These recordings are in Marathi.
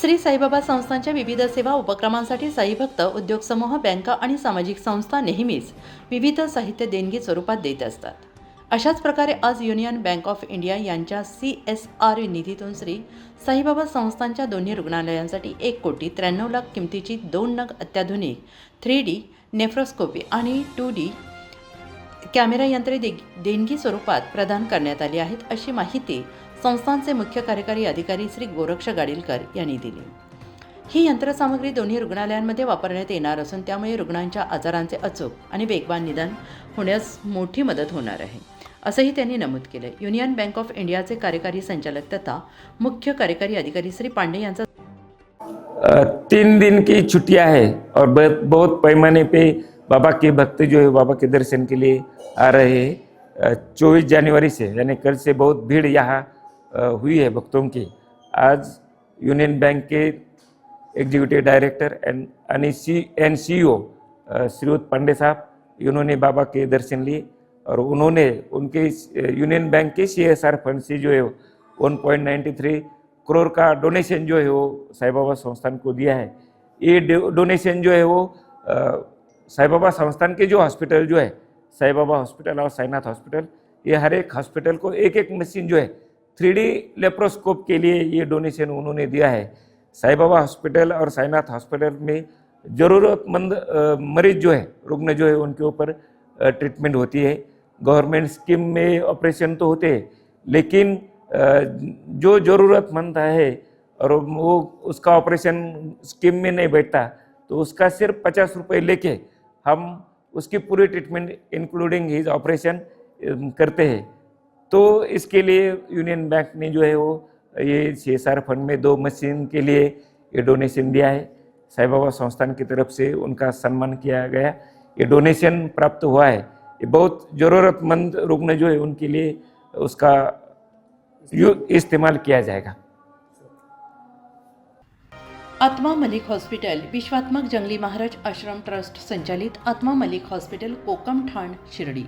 श्री साईबाबा संस्थांच्या विविध सेवा उपक्रमांसाठी साई भक्त उद्योग समूह, बँका आणि सामाजिक संस्था नेहमीच विविध साहित्य देणगी स्वरूपात देत असतात. अशाच प्रकारे आज युनियन बँक ऑफ इंडिया यांच्या CSR निधीतून श्री साईबाबा संस्थांच्या दोन्ही रुग्णालयांसाठी 1,93,00,000 किमतीची 2 नग अत्याधुनिक 3D नेफ्रोस्कोपी आणि 2D कॅमेरा यंत्रे देणगी स्वरूपात प्रदान करण्यात आली आहेत, अशी माहिती संस्थांचे मुख्य कार्यकारी अधिकारी श्री गोरक्ष गाडीलकर यांनी दिली. ही यंत्रसामग्री दोन्ही रुग्णालयांमध्ये वापरण्यात येणार असून त्यामुळे रुग्णांच्या आजारांचे अचूक आणि वेगवान निदान होण्यास मोठी मदत होणार आहे, असंही त्यांनी नमूद केलं. युनियन बँक ऑफ इंडियाचे कार्यकारी संचालक तथा मुख्य कार्यकारी अधिकारी श्री पांडे यांचा 3 दिन की छुट्टियां है और बहुत पैमाने पे बाबा के भक्त जो है बाबा के दर्शन के लिए आ रहे हैं. 24 जनवरी से यानी कल से बहुत भीड़ यहाँ हुई है भक्तों की. आज यूनियन बैंक के एग्जीक्यूटिव डायरेक्टर एंड CEO श्रीयुत पांडे साहब इन्होंने बाबा के दर्शन लिए और उन्होंने उनके यूनियन बैंक के CSR फंड से जो है 1.93 करोड़ का डोनेशन जो है वो साई बाबा संस्थान को दिया है. ये डोनेशन जो है वो साई बाबा संस्थान के जो हॉस्पिटल जो है साई बाबा हॉस्पिटल और साईनाथ हॉस्पिटल, ये हर एक हॉस्पिटल को एक मशीन जो है 3D लेप्रोस्कोप के लिए ये डोनेशन उन्होंने दिया है. साई बाबा हॉस्पिटल और साईनाथ हॉस्पिटल में ज़रूरतमंद मरीज जो है रुग्ण जो है उनके ऊपर ट्रीटमेंट होती है. गवर्नमेंट स्कीम में ऑपरेशन तो होते हैं, लेकिन जो ज़रूरतमंद है और वो उसका ऑपरेशन स्कीम में नहीं बैठता तो उसका सिर्फ 50 रुपये लेके हम उसकी पूरी ट्रीटमेंट इंक्लूडिंग हिज ऑपरेशन करते हैं. तो इसके लिए यूनियन बैंक ने जो है वो ये CSR फंड में 2 मशीन के लिए ये डोनेशन दिया है. साई बाबा संस्थान की तरफ से उनका सम्मान किया गया. ये डोनेशन प्राप्त हुआ है, ये बहुत ज़रूरतमंद रुग्ण जो है उनके लिए उसका इस्तेमाल किया जाएगा. आत्मा मलिक हॉस्पिटल विश्वात्मक जंगली महाराज आश्रम ट्रस्ट संचालित आत्मा मलिक हॉस्पिटल कोकमठाण शिर्डी,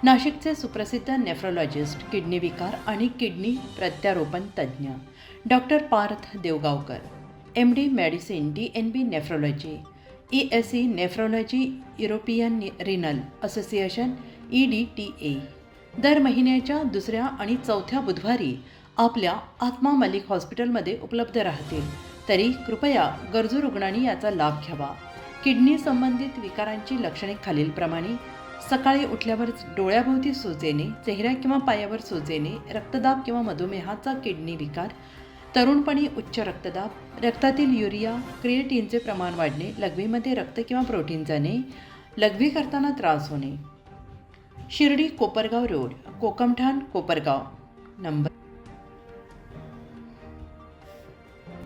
नाशिकचे सुप्रसिद्ध नेफ्रोलॉजिस्ट, किडनी विकार आणि किडनी प्रत्यारोपण तज्ज्ञ doctor Parth Deogaonkar, MD medicine, DNB nephrology, ESE nephrology, European renal association EDTA दर महिन्याच्या 2ऱ्या आणि 4थ्या बुधवारी आपल्या आत्मा मलिक हॉस्पिटलमध्ये उपलब्ध राहतील. तरी कृपया गरजू रुग्णांनी याचा लाभ घ्यावा. किडनी संबंधित विकारांची लक्षणे खालीलप्रमाणे: सकाळी उठल्यावर डोळ्याभोवती सूज येणे, चेहऱ्या किंवा पायावर सूज येणे, रक्तदाब किंवा मधुमेहाचा किडनी विकार, तरुणपणी उच्च रक्तदाब, रक्तातील युरिया क्रिएटिनचे प्रमाण वाढणे, लघवीमध्ये रक्त किंवा प्रोटीन जाणे, लघवी करताना त्रास होणे. शिर्डी कोपरगाव रोड, कोकमठाण, कोपरगाव. नंबर